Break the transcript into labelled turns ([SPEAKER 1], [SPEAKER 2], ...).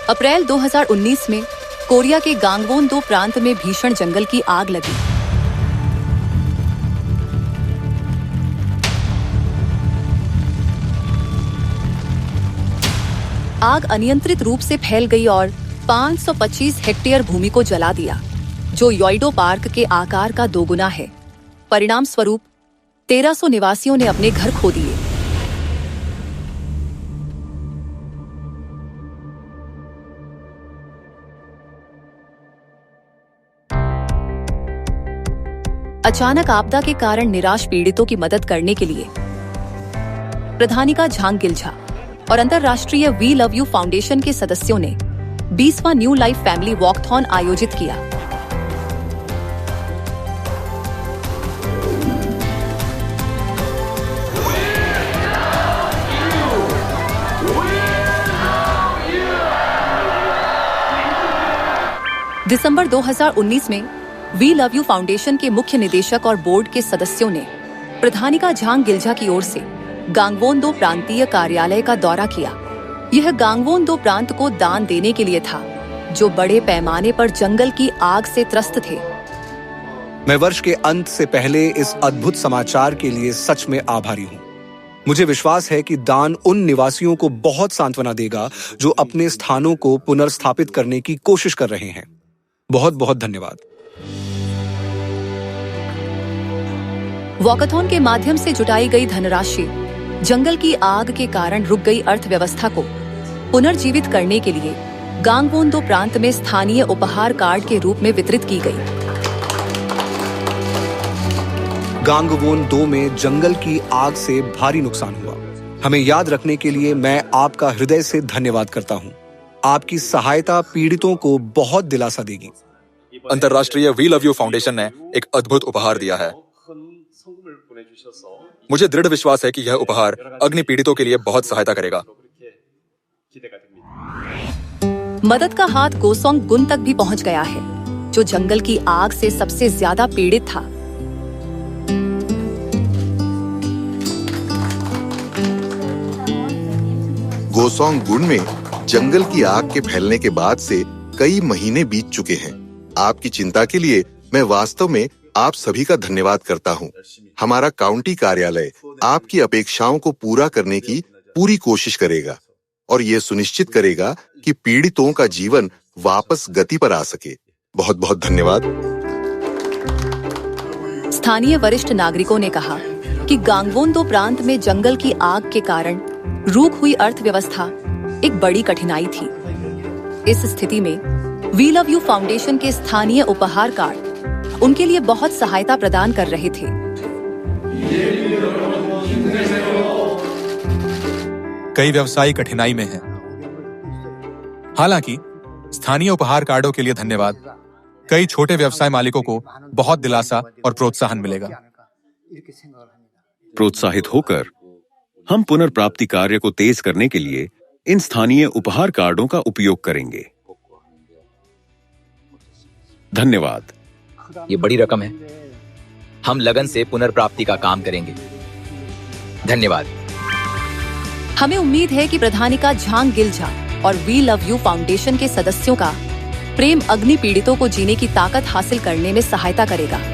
[SPEAKER 1] अप्रैल 2019 में कोरिया के गांगवोन-do प्रांत में भीषण जंगल की आग लगी। आग अनियंत्रित रूप से फैल गई और 525 हेक्टेयर भूमि को जला दिया, जो योइडो पार्क के आकार का दोगुना है। परिणाम स्वरूप 1300 निवासियों ने अपने घर खो दिए। अचानक आपदा के कारण निराश पीड़ितों की मदद करने के लिए प्रधानिका झांग गिल्झा और अंतर्राष्ट्रीय वी लव यू फाउंडेशन के सदस्यों ने 20वां न्यू लाइफ फैमिली वॉकथॉन आयोजित किया। दिसंबर 2019 में वी लव यू फाउंडेशन के मुख्य निदेशक और बोर्ड के सदस्यों ने प्रधानिका झांग गिल्झा की ओर से गांगवोन-do प्रांतीय कार्यालय का दौरा किया। यह गांगवोन-do प्रांत को दान देने के लिए था, जो बड़े पैमाने पर जंगल की आग से त्रस्त थे।
[SPEAKER 2] मैं वर्ष के अंत से पहले इस अद्भुत समाचार के लिए सच में आभारी हूँ। मुझे विश्वास है कि दान उन निवासियों को बहुत सांत्वना देगा जो अपने स्थानों को पुनर्स्थापित करने की कोशिश कर रहे हैं। बहुत बहुत धन्यवाद।
[SPEAKER 1] वॉकथॉन के माध्यम से जुटाई गई धनराशि जंगल की आग के कारण रुक गई अर्थव्यवस्था को पुनर्जीवित करने के लिए गांगवोन-do प्रांत में स्थानीय उपहार कार्ड के रूप में वितरित की गई।
[SPEAKER 2] गांगवोन-do में जंगल की आग से भारी नुकसान हुआ। हमें याद रखने के लिए मैं आपका हृदय से धन्यवाद करता हूँ। आपकी सहायता पीड़ितों को बहुत दिलासा देगी।
[SPEAKER 3] अंतर्राष्ट्रीय वी लव यू फाउंडेशन ने एक अद्भुत उपहार दिया है। मुझे दृढ़ विश्वास है कि यह उपहार अग्नि पीड़ितों के लिए बहुत सहायता करेगा।
[SPEAKER 1] मदद का हाथ गोसोंग-gun तक भी पहुंच गया है, जो जंगल की आग से सबसे ज्यादा पीड़ित था।
[SPEAKER 4] गोसोंग-gun में जंगल की आग के फैलने के बाद से कई महीने बीत चुके हैं। आपकी चिंता के लिए मैं वास्तव में आप सभी का धन्यवाद करता हूं। हमारा काउंटी कार्यालय आपकी अपेक्षाओं को पूरा करने की पूरी कोशिश करेगा और ये सुनिश्चित करेगा कि पीड़ितों का जीवन वापस गति पर आ सके। बहुत बहुत धन्यवाद।
[SPEAKER 1] स्थानीय वरिष्ठ नागरिकों ने कहा कि गांगवोन-do प्रांत में जंगल की आग के कारण रुक हुई अर्थव्यवस्था एक बड़ी कठिनाई थी। इस स्थिति में वी लव यू फाउंडेशन के स्थानीय उपहार कार्ड उनके लिए बहुत सहायता प्रदान कर रहे थे।
[SPEAKER 3] कई व्यवसायी कठिनाई में हैं। हालांकि स्थानीय उपहार कार्डों के लिए धन्यवाद, कई छोटे व्यवसाय मालिकों को बहुत दिलासा और प्रोत्साहन मिलेगा।
[SPEAKER 5] प्रोत्साहित होकर हम पुनर्प्राप्ति कार्य को तेज करने के लिए इन स्थानीय उपहार कार्डों का उपयोग करेंगे। धन्यवाद।
[SPEAKER 6] ये बड़ी रकम है। हम लगन से पुनर्प्राप्ति का काम करेंगे। धन्यवाद।
[SPEAKER 1] हमें उम्मीद है कि प्रधानिका झांग गिल्झा और वी लव यू फाउंडेशन के सदस्यों का प्रेम अग्नि पीड़ितों को जीने की ताकत हासिल करने में सहायता करेगा।